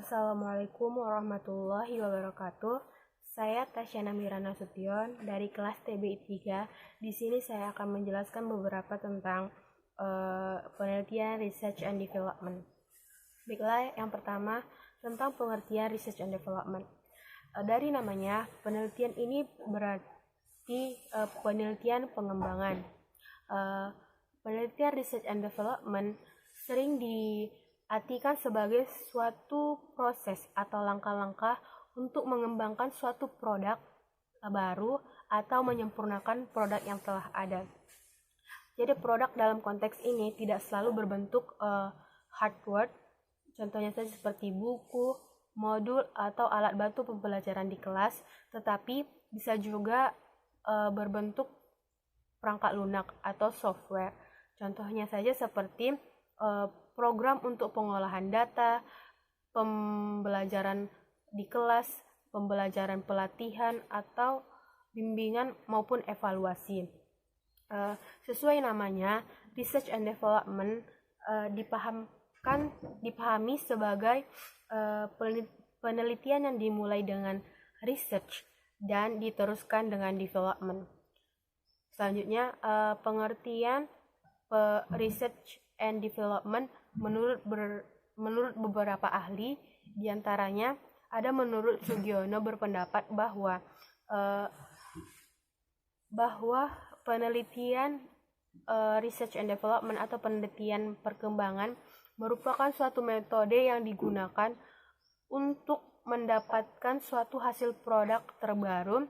Assalamualaikum warahmatullahi wabarakatuh. Saya Tasyana Mirana Sution dari kelas TBI 3. Di sini saya akan menjelaskan beberapa tentang penelitian Research and Development. Baiklah, yang pertama tentang pengertian Research and Development. Dari namanya, penelitian ini berarti penelitian pengembangan. Penelitian Research and Development sering diartikan sebagai suatu proses atau langkah-langkah untuk mengembangkan suatu produk baru atau menyempurnakan produk yang telah ada. Jadi produk dalam konteks ini tidak selalu berbentuk hardware, contohnya saja seperti buku, modul, atau alat bantu pembelajaran di kelas, tetapi bisa juga berbentuk perangkat lunak atau software. Contohnya saja seperti program untuk pengolahan data, pembelajaran di kelas, pembelajaran pelatihan, atau bimbingan maupun evaluasi. Sesuai namanya, Research and Development dipahami sebagai penelitian yang dimulai dengan research dan diteruskan dengan development. Selanjutnya, pengertian research and development menurut beberapa ahli, diantaranya ada menurut Sugiono berpendapat bahwa penelitian research and development atau penelitian perkembangan merupakan suatu metode yang digunakan untuk mendapatkan suatu hasil produk terbaru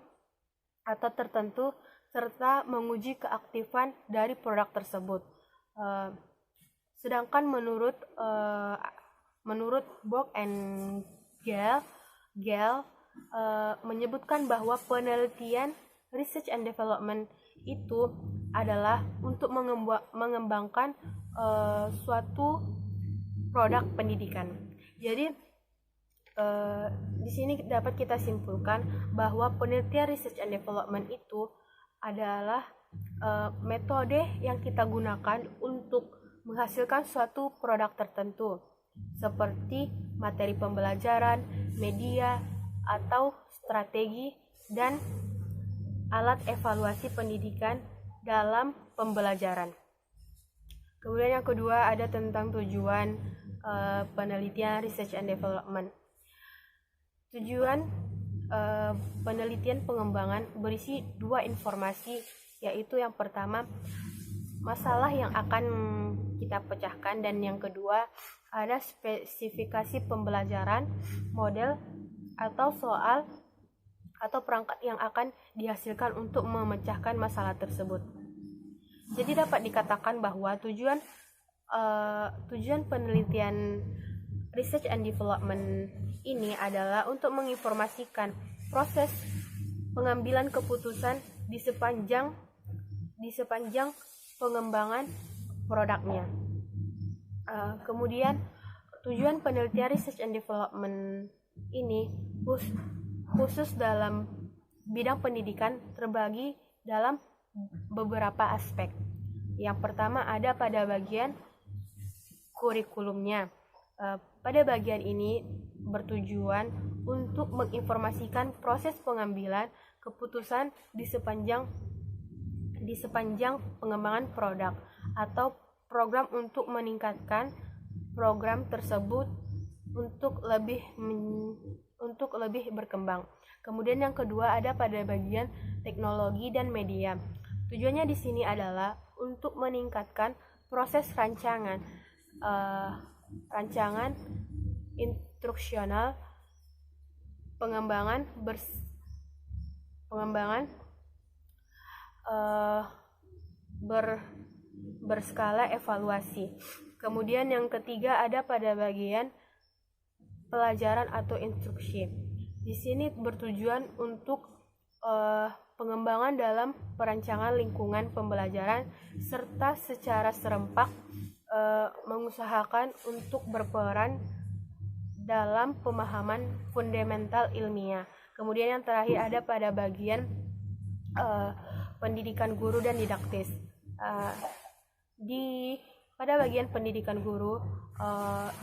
atau tertentu serta menguji keaktifan dari produk tersebut. Sedangkan menurut Borg and Gale menyebutkan bahwa penelitian research and development itu adalah untuk mengembangkan suatu produk pendidikan. Jadi di sini dapat kita simpulkan bahwa penelitian research and development itu adalah metode yang kita gunakan untuk menghasilkan suatu produk tertentu seperti materi pembelajaran, media, atau strategi dan alat evaluasi pendidikan dalam pembelajaran. Kemudian yang kedua ada tentang tujuan penelitian research and development. Tujuan penelitian pengembangan berisi dua informasi, yaitu yang pertama masalah yang akan kita pecahkan, dan yang kedua ada spesifikasi pembelajaran, model atau soal atau perangkat yang akan dihasilkan untuk memecahkan masalah tersebut. Jadi dapat dikatakan bahwa tujuan penelitian research and development ini adalah untuk menginformasikan proses pengambilan keputusan di sepanjang pengembangan produknya. Kemudian tujuan penelitian research and development ini khusus dalam bidang pendidikan terbagi dalam beberapa aspek. Yang pertama ada pada bagian kurikulumnya. Pada bagian ini bertujuan untuk menginformasikan proses pengambilan keputusan di sepanjang pengembangan produk atau program untuk meningkatkan program tersebut untuk lebih berkembang. Kemudian yang kedua ada pada bagian teknologi dan media. Tujuannya di sini adalah untuk meningkatkan proses rancangan instruksional, pengembangan berskala evaluasi. Kemudian yang ketiga ada pada bagian pelajaran atau instruksi. Di sini bertujuan untuk pengembangan dalam perancangan lingkungan pembelajaran serta secara serempak mengusahakan untuk berperan dalam pemahaman fundamental ilmiah. Kemudian yang terakhir ada pada bagian pendidikan guru dan didaktis. Pada bagian pendidikan guru,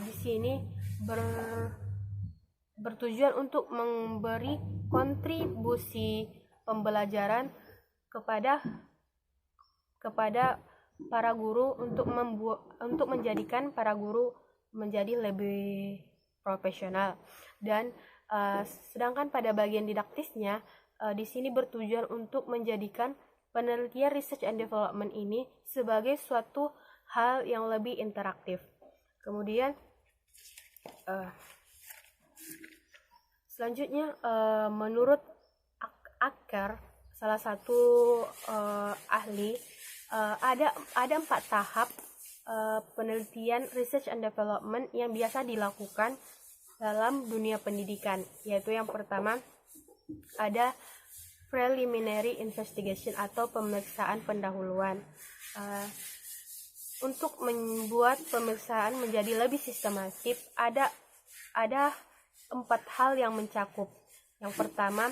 di sini bertujuan untuk memberi kontribusi pembelajaran kepada para guru untuk menjadikan para guru menjadi lebih profesional. Dan sedangkan pada bagian didaktisnya di sini bertujuan untuk menjadikan penelitian research and development ini sebagai suatu hal yang lebih interaktif. Kemudian selanjutnya menurut Acker, salah satu ahli, ada 4 tahap penelitian research and development yang biasa dilakukan dalam dunia pendidikan, yaitu yang pertama ada preliminary investigation atau pemeriksaan pendahuluan. Untuk membuat pemeriksaan menjadi lebih sistematis, ada 4 hal yang mencakup. Yang pertama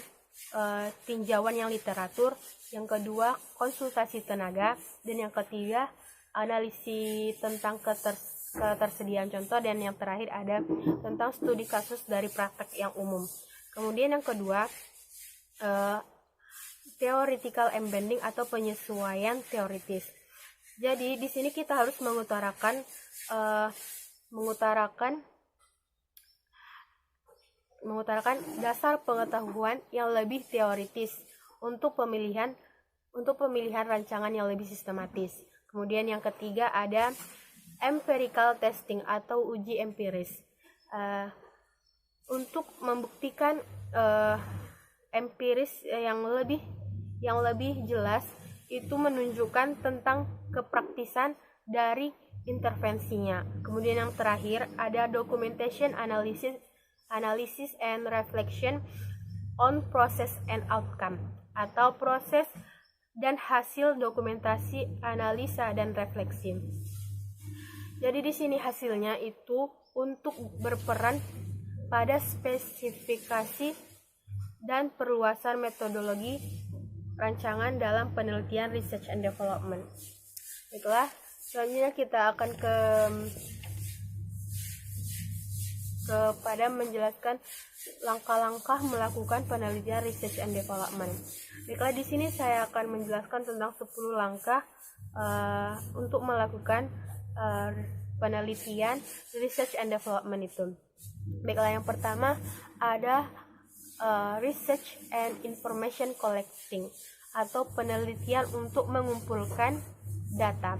tinjauan yang literatur, yang kedua konsultasi tenaga, dan yang ketiga analisis tentang ketersediaan contoh, dan yang terakhir ada tentang studi kasus dari praktek yang umum. Kemudian yang kedua theoretical embedding atau penyesuaian teoritis. Jadi di sini kita harus mengutarakan dasar pengetahuan yang lebih teoritis untuk pemilihan rancangan yang lebih sistematis. Kemudian yang ketiga ada empirical testing atau uji empiris. Untuk membuktikan empiris yang lebih jelas itu menunjukkan tentang kepraktisan dari intervensinya. Kemudian yang terakhir ada documentation analysis and reflection on process and outcome, atau proses dan hasil dokumentasi, analisa dan refleksi. Jadi di sini hasilnya itu untuk berperan pada spesifikasi dan perluasan metodologi rancangan dalam penelitian research and development. Itulah, selanjutnya kita akan kepada menjelaskan langkah-langkah melakukan penelitian research and development. Baiklah, di sini saya akan menjelaskan tentang 10 langkah untuk melakukan penelitian research and development itu. Baiklah, yang pertama ada research and information collecting atau penelitian untuk mengumpulkan data.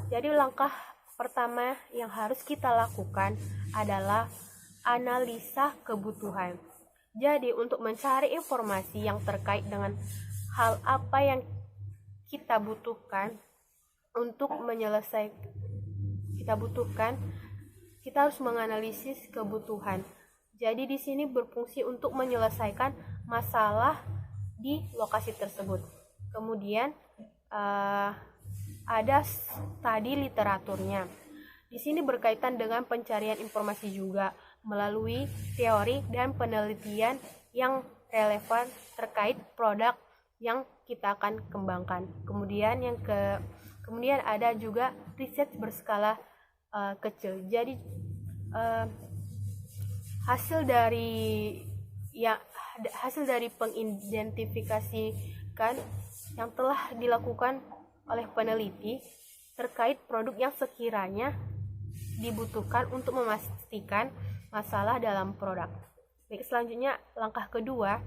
Jadi langkah pertama yang harus kita lakukan adalah analisa kebutuhan. Jadi untuk mencari informasi yang terkait dengan hal apa yang kita butuhkan untuk kita harus menganalisis kebutuhan. Jadi di sini berfungsi untuk menyelesaikan masalah di lokasi tersebut. Kemudian ada tadi literaturnya. Di sini berkaitan dengan pencarian informasi juga melalui teori dan penelitian yang relevan terkait produk yang kita akan kembangkan. Kemudian ada juga riset berskala kecil. Jadi hasil dari pengidentifikasikan yang telah dilakukan oleh peneliti terkait produk yang sekiranya dibutuhkan untuk memastikan masalah dalam produk. Baik, selanjutnya langkah kedua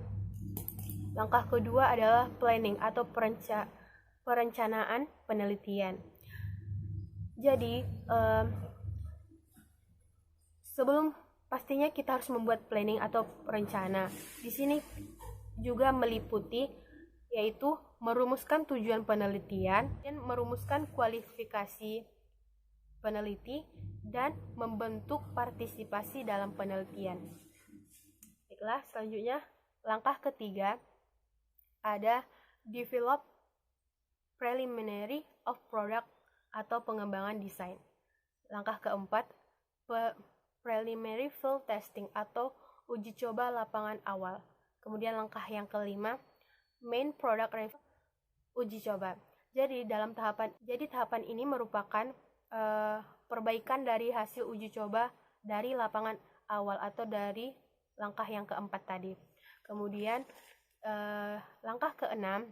adalah planning atau perencanaan penelitian. Jadi pastinya kita harus membuat planning atau rencana. Di sini juga meliputi yaitu merumuskan tujuan penelitian dan merumuskan kualifikasi peneliti dan membentuk partisipasi dalam penelitian. Baiklah, selanjutnya langkah ketiga ada develop preliminary of product atau pengembangan desain. Langkah keempat preliminary field testing atau uji coba lapangan awal. Kemudian langkah yang kelima, main product review, uji coba. Jadi tahapan ini merupakan perbaikan dari hasil uji coba dari lapangan awal atau dari langkah yang keempat tadi. Kemudian langkah keenam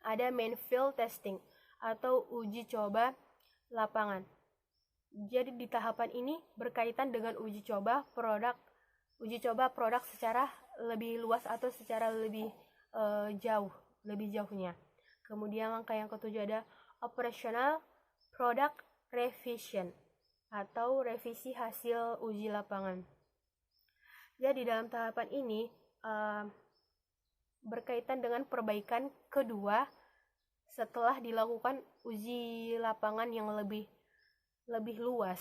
ada main field testing atau uji coba lapangan. Jadi di tahapan ini berkaitan dengan uji coba produk secara lebih luas atau secara lebih jauhnya. Kemudian langkah yang ketujuh ada operational product revision atau revisi hasil uji lapangan. Jadi dalam tahapan ini berkaitan dengan perbaikan kedua setelah dilakukan uji lapangan yang lebih luas.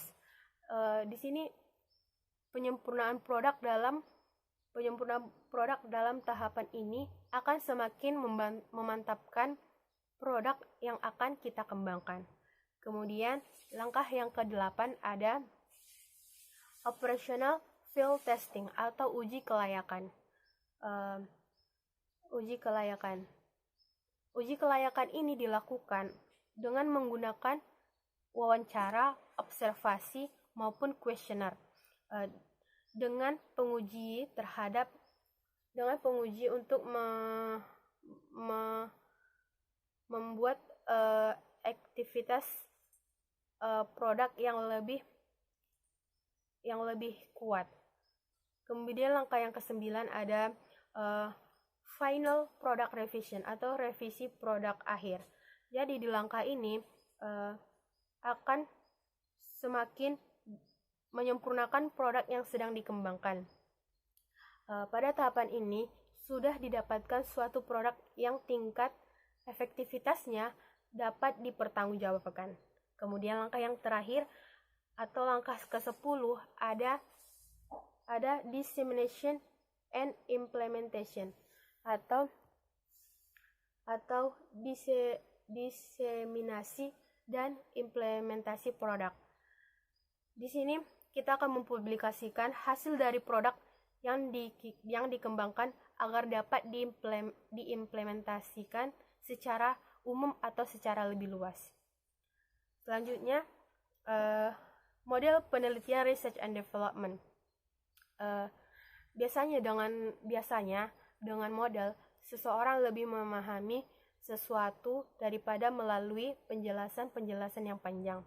Di sini penyempurnaan produk dalam tahapan ini akan semakin memantapkan produk yang akan kita kembangkan. Kemudian langkah yang ke-8 ada operational field testing atau uji kelayakan. Uji kelayakan ini dilakukan dengan menggunakan wawancara, observasi, maupun kuesioner dengan penguji untuk membuat aktivitas produk yang lebih kuat. Kemudian langkah yang ke-9 ada final product revision atau revisi produk akhir. Jadi di langkah ini akan semakin menyempurnakan produk yang sedang dikembangkan. Pada tahapan ini sudah didapatkan suatu produk yang tingkat efektivitasnya dapat dipertanggungjawabkan. Kemudian langkah yang terakhir atau langkah ke-10 ada dissemination and implementation atau diseminasi dan implementasi produk. Di sini kita akan mempublikasikan hasil dari produk yang dikembangkan agar dapat diimplementasikan secara umum atau secara lebih luas. Selanjutnya, model penelitian research and development. Biasanya dengan model seseorang lebih memahami sesuatu daripada melalui penjelasan yang panjang.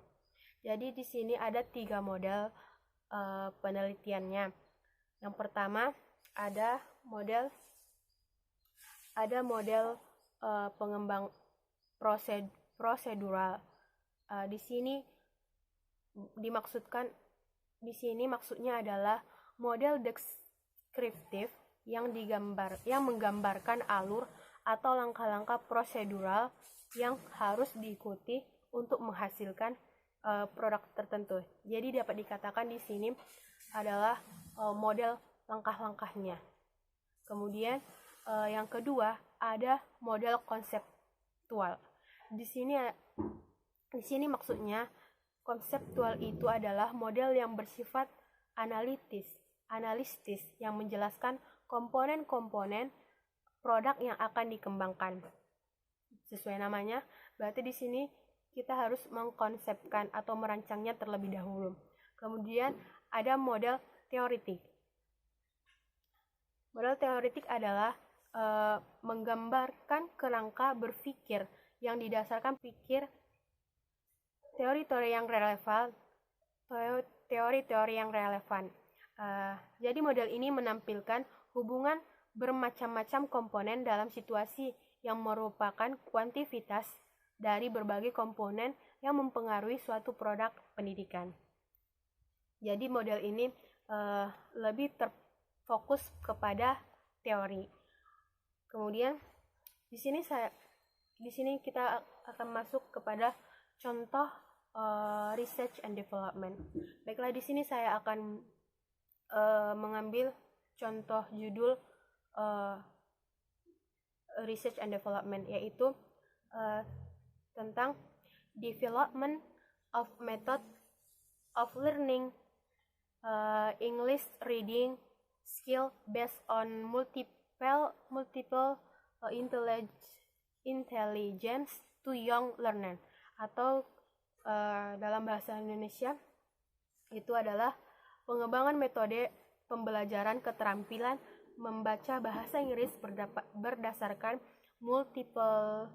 Jadi di sini ada 3 model penelitiannya. Yang pertama ada model pengembang prosedural. Di sini maksudnya adalah model deskriptif yang menggambarkan alur atau langkah-langkah prosedural yang harus diikuti untuk menghasilkan produk tertentu. Jadi dapat dikatakan di sini adalah model langkah-langkahnya. Kemudian yang kedua ada model konseptual. Di sini maksudnya konseptual itu adalah model yang bersifat analistis yang menjelaskan komponen-komponen produk yang akan dikembangkan. Sesuai namanya, berarti di sini kita harus mengkonsepkan atau merancangnya terlebih dahulu. Kemudian ada model teoritik. Model teoritik adalah menggambarkan kerangka berpikir yang didasarkan teori-teori yang relevan. Jadi model ini menampilkan hubungan bermacam-macam komponen dalam situasi yang merupakan kuantitas dari berbagai komponen yang mempengaruhi suatu produk pendidikan. Jadi model ini lebih terfokus kepada teori. Kemudian di sini kita akan masuk kepada contoh research and development. Baiklah, di sini saya akan mengambil contoh judul research and development, yaitu tentang development of method of learning English reading skill based on multiple intelligence to young learner, atau dalam bahasa Indonesia itu adalah pengembangan metode pembelajaran keterampilan membaca bahasa Inggris berdasarkan multiple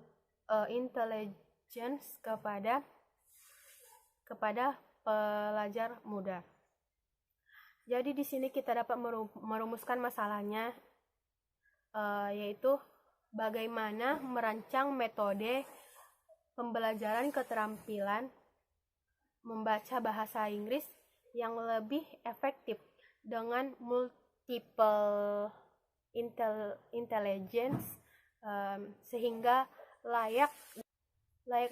intelligence kepada pelajar muda. Jadi di sini kita dapat merumuskan masalahnya, yaitu bagaimana merancang metode pembelajaran keterampilan membaca bahasa Inggris yang lebih efektif dengan multiple intelligence, sehingga layak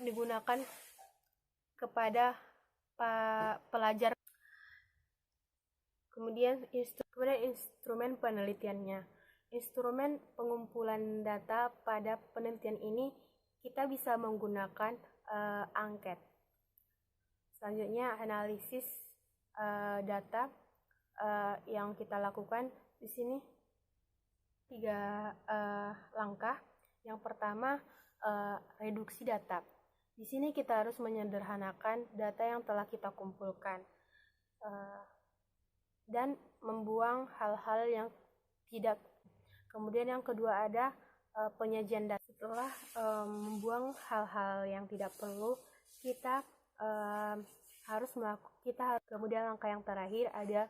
digunakan kepada pelajar. Kemudian instrumen penelitiannya. Instrumen pengumpulan data pada penelitian ini kita bisa menggunakan angket. Selanjutnya analisis data yang kita lakukan di sini 3 langkah. Yang pertama, reduksi data. Di sini kita harus menyederhanakan data yang telah kita kumpulkan dan membuang hal-hal yang tidak. Kemudian yang kedua ada penyajian data. Setelah membuang hal-hal yang tidak perlu, kita harus melakukan. Kemudian langkah yang terakhir ada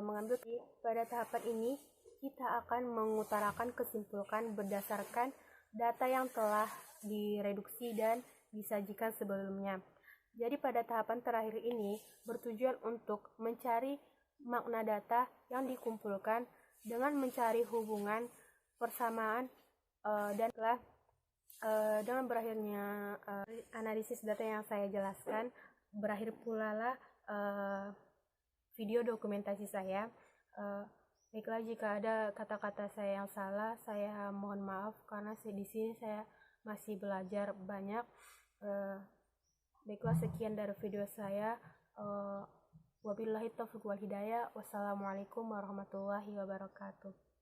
mengambil. Pada tahapan ini kita akan mengutarakan kesimpulan berdasarkan data yang telah direduksi dan disajikan sebelumnya. Jadi pada tahapan terakhir ini bertujuan untuk mencari makna data yang dikumpulkan dengan mencari hubungan, persamaan, dan setelah dengan berakhirnya analisis data yang saya jelaskan, berakhir pula lah video dokumentasi saya. Baiklah, jika ada kata-kata saya yang salah, saya mohon maaf karena di sini saya masih belajar banyak. Baiklah, sekian dari video saya. Wabillahi taufiq wal hidayah. Wassalamualaikum warahmatullahi wabarakatuh.